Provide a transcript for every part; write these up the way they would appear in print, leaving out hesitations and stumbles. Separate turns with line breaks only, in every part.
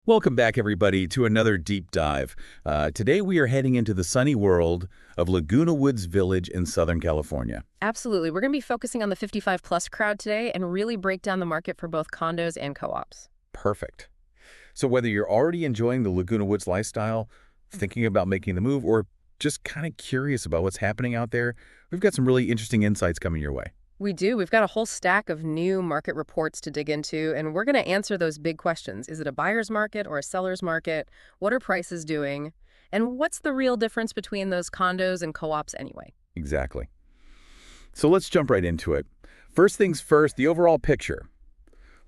Welcome back, everybody, to another deep dive. Today we are heading into the sunny world of Laguna Woods Village in Southern California.
Absolutely. We're going to be focusing on the 55-plus crowd today and really break down the market for both condos and co-ops.
Perfect. So whether you're already enjoying the Laguna Woods lifestyle, thinking about making the move, or just kind of curious about what's happening out there, we've got some really interesting insights coming your way.
We do. We've got a whole stack of new market reports to dig into, and we're going to answer those big questions. Is it a buyer's market or a seller's market? What are prices doing? And what's the real difference between those condos and co-ops anyway?
Exactly. So let's jump right into it. First things first, the overall picture.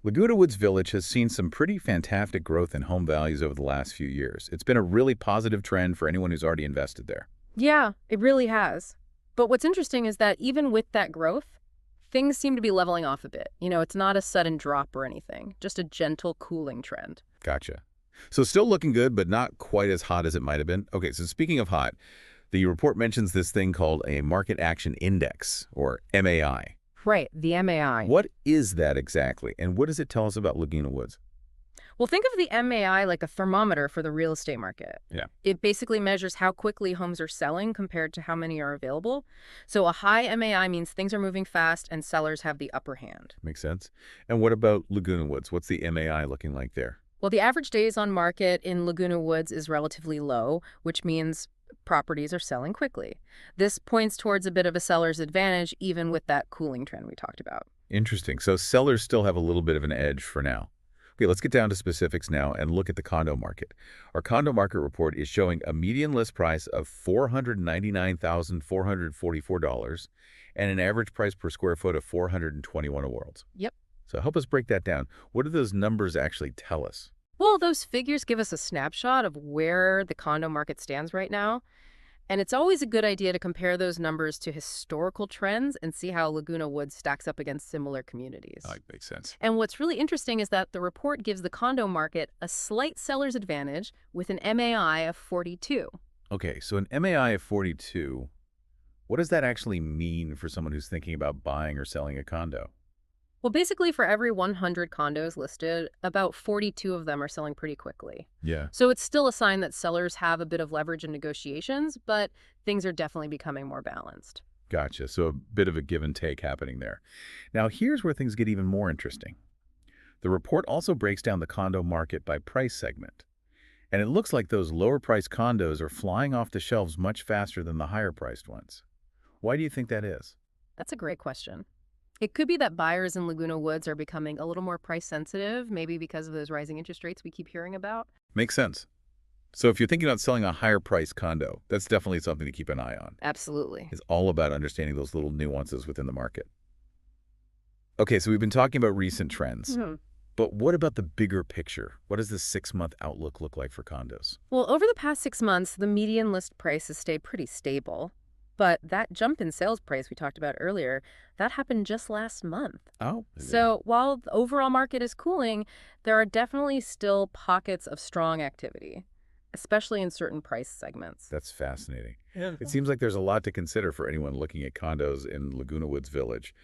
Laguna Woods Village has seen some pretty fantastic growth in home values over the last few years. It's been a really positive trend for anyone who's already invested there.
Yeah, it really has. But what's interesting is that even with that growth, things seem to be leveling off a bit. It's not a sudden drop or anything, just a gentle cooling trend.
Gotcha. So still looking good, but not quite as hot as it might have been. Okay, so speaking of hot, the report mentions this thing called a Market Action Index, or MAI.
Right, the MAI.
What is that exactly, and what does it tell us about Laguna Woods?
Well, think of the MAI like a thermometer for the real estate market.
Yeah.
It basically measures how quickly homes are selling compared to how many are available. So a high MAI means things are moving fast and sellers have the upper hand.
Makes sense. And what about Laguna Woods? What's the MAI looking like there?
Well, the average days on market in Laguna Woods is relatively low, which means properties are selling quickly. This points towards a bit of a seller's advantage, even with that cooling trend we talked about.
Interesting. So sellers still have a little bit of an edge for now. Okay, let's get down to specifics now and look at the condo market. Our condo market report is showing a median list price of $499,444 and an average price per square foot of $421 a world.
Yep.
So help us break that down. What do those numbers actually tell us?
Well, those figures give us a snapshot of where the condo market stands right now. And it's always a good idea to compare those numbers to historical trends and see how Laguna Woods stacks up against similar communities.
That makes sense.
And what's really interesting is that the report gives the condo market a slight seller's advantage with an MAI of 42.
Okay, so an MAI of 42, what does that actually mean for someone who's thinking about buying or selling a condo?
Well, basically, for every 100 condos listed, about 42 of them are selling pretty quickly.
Yeah.
So it's still a sign that sellers have a bit of leverage in negotiations, but things are definitely becoming more balanced.
Gotcha. So a bit of a give and take happening there. Now, here's where things get even more interesting. The report also breaks down the condo market by price segment. And it looks like those lower-priced condos are flying off the shelves much faster than the higher-priced ones. Why do you think that is?
That's a great question. It could be that buyers in Laguna Woods are becoming a little more price sensitive, maybe because of those rising interest rates we keep hearing about.
Makes sense. So if you're thinking about selling a higher-priced condo, that's definitely something to keep an eye on.
Absolutely.
It's all about understanding those little nuances within the market. Okay, so we've been talking about recent trends. But what about the bigger picture? What does the 6-month outlook look like for condos?
Well, over the past 6 months, the median list price has stayed pretty stable. But that jump in sales price we talked about earlier, that happened just last month.
Oh.
So while the overall market is cooling, there are definitely still pockets of strong activity, especially in certain price segments.
That's fascinating.
Yeah.
It seems like there's a lot to consider for anyone looking at condos in Laguna Woods Village.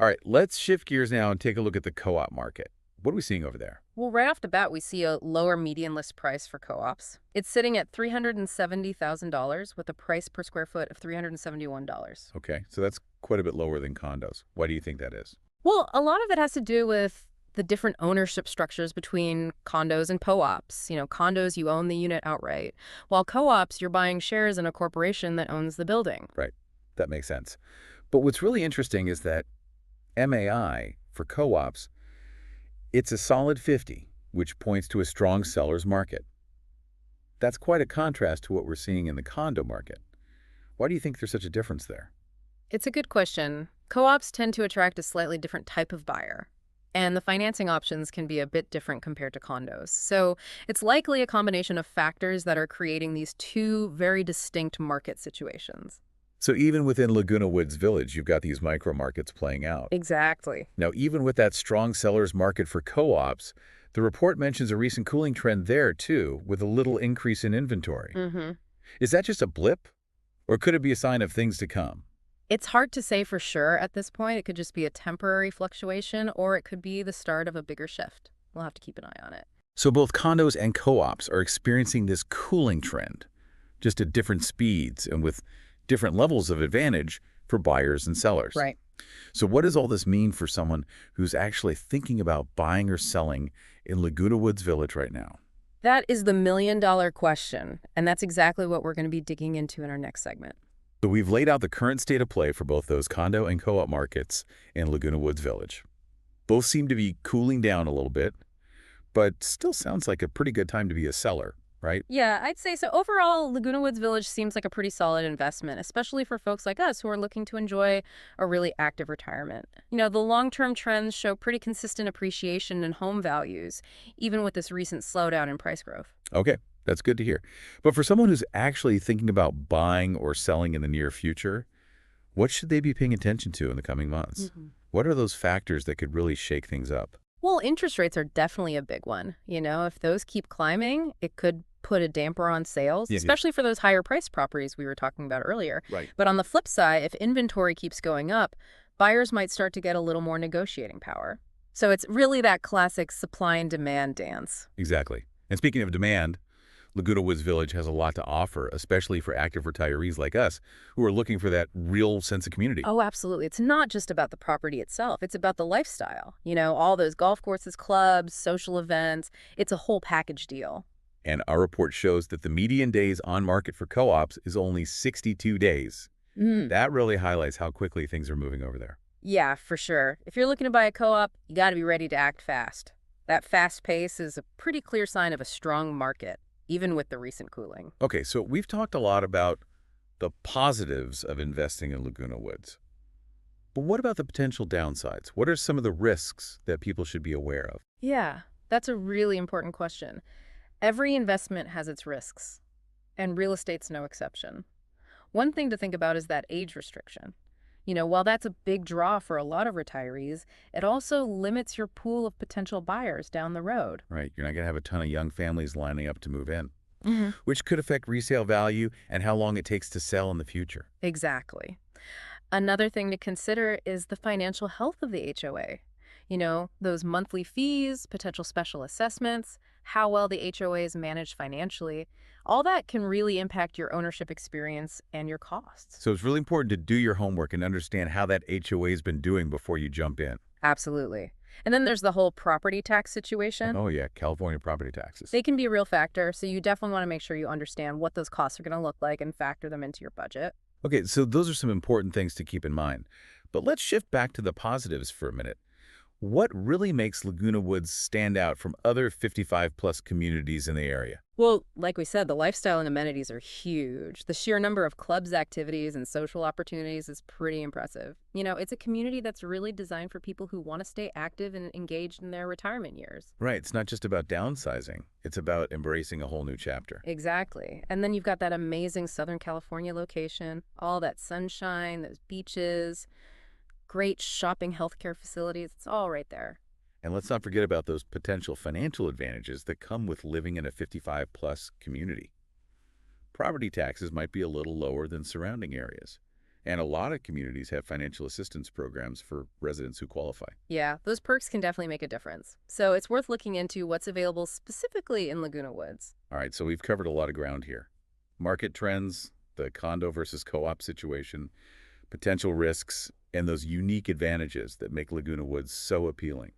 All right, let's shift gears now and take a look at the co-op market. What are we seeing over there?
Well, right off the bat, we see a lower median list price for co-ops. It's sitting at $370,000 with a price per square foot of $371.
Okay, so that's quite a bit lower than condos. Why do you think that is?
Well, a lot of it has to do with the different ownership structures between condos and co-ops. Condos, you own the unit outright, while co-ops, you're buying shares in a corporation that owns the building.
Right, that makes sense. But what's really interesting is that MAI for co-ops, it's a solid 50, which points to a strong seller's market. That's quite a contrast to what we're seeing in the condo market. Why do you think there's such a difference there?
It's a good question. Co-ops tend to attract a slightly different type of buyer, and the financing options can be a bit different compared to condos. So it's likely a combination of factors that are creating these two very distinct market situations.
So even within Laguna Woods Village, you've got these micro markets playing out.
Exactly.
Now, even with that strong seller's market for co-ops, the report mentions a recent cooling trend there, too, with a little increase in inventory. Is that just a blip, or could it be a sign of things to come?
It's hard to say for sure at this point. It could just be a temporary fluctuation, or it could be the start of a bigger shift. We'll have to keep an eye on it.
So both condos and co-ops are experiencing this cooling trend, just at different speeds and with different levels of advantage for buyers and sellers.
Right.
So what does all this mean for someone who's actually thinking about buying or selling in Laguna Woods Village right now?
That is the million-dollar question, and that's exactly what we're going to be digging into in our next segment.
So we've laid out the current state of play for both those condo and co-op markets in Laguna Woods Village. Both seem to be cooling down a little bit, but still sounds like a pretty good time to be a seller, right?
Yeah, I'd say so. Overall, Laguna Woods Village seems like a pretty solid investment, especially for folks like us who are looking to enjoy a really active retirement. The long-term trends show pretty consistent appreciation in home values, even with this recent slowdown in price growth.
Okay, that's good to hear. But for someone who's actually thinking about buying or selling in the near future, what should they be paying attention to in the coming months? What are those factors that could really shake things up?
Well, interest rates are definitely a big one. If those keep climbing, it could put a damper on sales,
Yeah.
especially for those higher priced properties we were talking about earlier.
Right.
But on the flip side, if inventory keeps going up, buyers might start to get a little more negotiating power. So it's really that classic supply and demand dance.
Exactly. And speaking of demand, Laguna Woods Village has a lot to offer, especially for active retirees like us who are looking for that real sense of community.
Oh, absolutely. It's not just about the property itself. It's about the lifestyle. All those golf courses, clubs, social events. It's a whole package deal.
And our report shows that the median days on market for co-ops is only 62 days. That really highlights how quickly things are moving over there.
Yeah, for sure. If you're looking to buy a co-op, you got to be ready to act fast. That fast pace is a pretty clear sign of a strong market, even with the recent cooling.
Okay, so we've talked a lot about the positives of investing in Laguna Woods. But what about the potential downsides? What are some of the risks that people should be aware of?
Yeah, that's a really important question. Every investment has its risks, and real estate's no exception. One thing to think about is that age restriction. While that's a big draw for a lot of retirees, it also limits your pool of potential buyers down the road.
Right, you're not going to have a ton of young families lining up to move in,
hmm
which could affect resale value and how long it takes to sell in the future.
Exactly. Another thing to consider is the financial health of the HOA. Those monthly fees, potential special assessments, how well the HOA is managed financially, all that can really impact your ownership experience and your costs.
So it's really important to do your homework and understand how that HOA has been doing before you jump in.
Absolutely. And then there's the whole property tax situation.
Oh yeah, California property taxes.
They can be a real factor, so you definitely want to make sure you understand what those costs are going to look like and factor them into your budget.
Okay, so those are some important things to keep in mind. But let's shift back to the positives for a minute. What really makes Laguna Woods stand out from other 55-plus communities in the area?
Well, like we said, the lifestyle and amenities are huge. The sheer number of clubs, activities, and social opportunities is pretty impressive. It's a community that's really designed for people who want to stay active and engaged in their retirement years.
Right, it's not just about downsizing. It's about embracing a whole new chapter.
Exactly. And then you've got that amazing Southern California location, all that sunshine, those beaches, great shopping healthcare facilities. It's all right there.
And let's not forget about those potential financial advantages that come with living in a 55-plus community. Property taxes might be a little lower than surrounding areas. And a lot of communities have financial assistance programs for residents who qualify.
Yeah, those perks can definitely make a difference. So it's worth looking into what's available specifically in Laguna Woods.
All right, so we've covered a lot of ground here. Market trends, the condo versus co-op situation, potential risks, and those unique advantages that make Laguna Woods so appealing.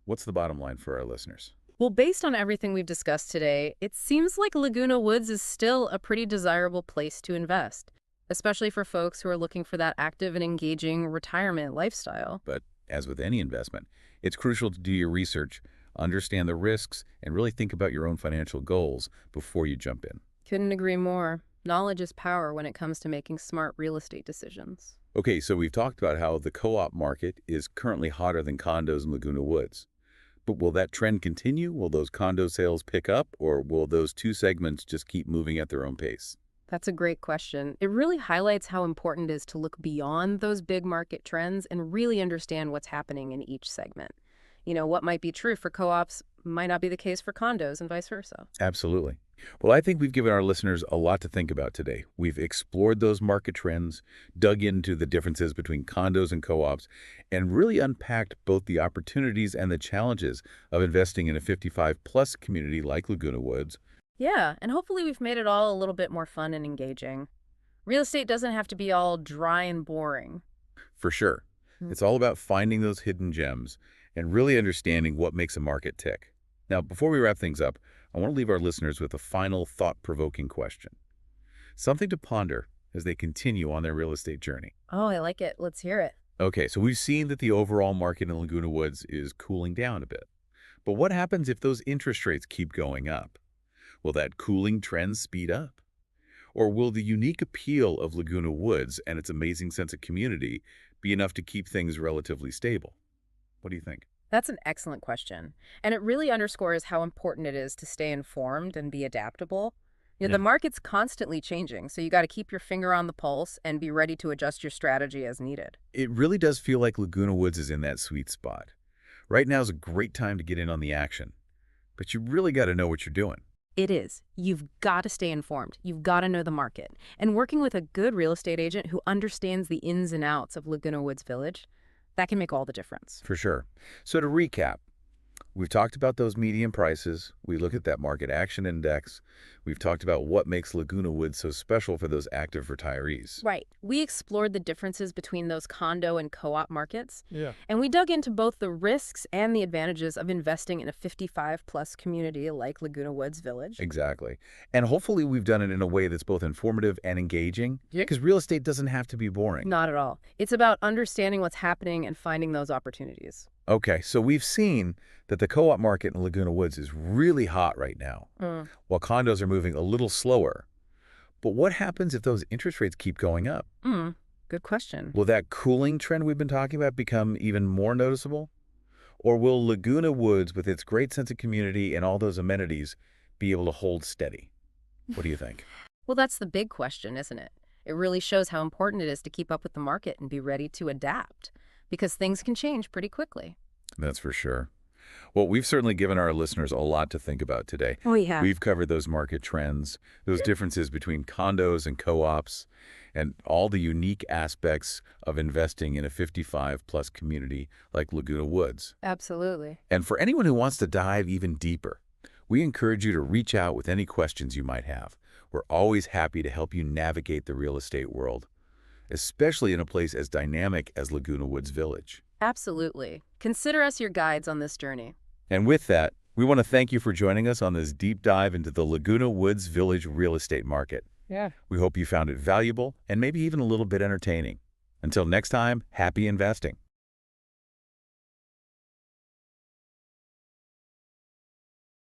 What's the bottom line for our listeners?
Well, based on everything we've discussed today, it seems like Laguna Woods is still a pretty desirable place to invest, especially for folks who are looking for that active and engaging retirement lifestyle.
But as with any investment, it's crucial to do your research, understand the risks, and really think about your own financial goals before you jump in.
Couldn't agree more. Knowledge is power when it comes to making smart real estate decisions.
Okay, so we've talked about how the co-op market is currently hotter than condos in Laguna Woods. But will that trend continue? Will those condo sales pick up, or will those two segments just keep moving at their own pace?
That's a great question. It really highlights how important it is to look beyond those big market trends and really understand what's happening in each segment. What might be true for co-ops Might not be the case for condos and vice versa.
Absolutely. Well, I think we've given our listeners a lot to think about today. We've explored those market trends, dug into the differences between condos and co-ops, and really unpacked both the opportunities and the challenges of investing in a 55-plus community like Laguna Woods.
Yeah, and hopefully we've made it all a little bit more fun and engaging. Real estate doesn't have to be all dry and boring.
For sure.
Mm.
It's all about finding those hidden gems and really understanding what makes a market tick. Now, before we wrap things up, I want to leave our listeners with a final thought-provoking question. Something to ponder as they continue on their real estate journey.
Oh, I like it. Let's hear it.
Okay, so we've seen that the overall market in Laguna Woods is cooling down a bit. But what happens if those interest rates keep going up? Will that cooling trend speed up? Or will the unique appeal of Laguna Woods and its amazing sense of community be enough to keep things relatively stable? What do you think?
That's an excellent question. And it really underscores how important it is to stay informed and be adaptable.
Yeah.
The market's constantly changing, so you got to keep your finger on the pulse and be ready to adjust your strategy as needed.
It really does feel like Laguna Woods is in that sweet spot. Right now is a great time to get in on the action, but you really got to know what you're doing.
It is. You've got to stay informed. You've got to know the market. And working with a good real estate agent who understands the ins and outs of Laguna Woods Village, that can make all the difference.
For sure. So to recap, we've talked about those median prices. We look at that market action index. We've talked about what makes Laguna Woods so special for those active retirees.
Right. We explored the differences between those condo and co-op markets.
Yeah.
And we dug into both the risks and the advantages of investing in a 55-plus community like Laguna Woods Village.
Exactly. And hopefully we've done it in a way that's both informative and engaging. Yeah. Because real estate doesn't have to be boring.
Not at all. It's about understanding what's happening and finding those opportunities.
Okay, so we've seen that the co-op market in Laguna Woods is really hot right now, while condos are moving a little slower. But what happens if those interest rates keep going up?
Good question.
Will that cooling trend we've been talking about become even more noticeable? Or will Laguna Woods, with its great sense of community and all those amenities, be able to hold steady? What do you think?
Well, that's the big question, isn't it? It really shows how important it is to keep up with the market and be ready to adapt, because things can change pretty quickly.
That's for sure. Well, we've certainly given our listeners a lot to think about today.
Oh, yeah.
We've covered those market trends, those differences between condos and co-ops, and all the unique aspects of investing in a 55-plus community like Laguna Woods.
Absolutely.
And for anyone who wants to dive even deeper, we encourage you to reach out with any questions you might have. We're always happy to help you navigate the real estate world, especially in a place as dynamic as Laguna Woods Village.
Absolutely. Consider us your guides on this journey.
And with that, we want to thank you for joining us on this deep dive into the Laguna Woods Village real estate market.
Yeah.
We hope you found it valuable and maybe even a little bit entertaining. Until next time, happy investing.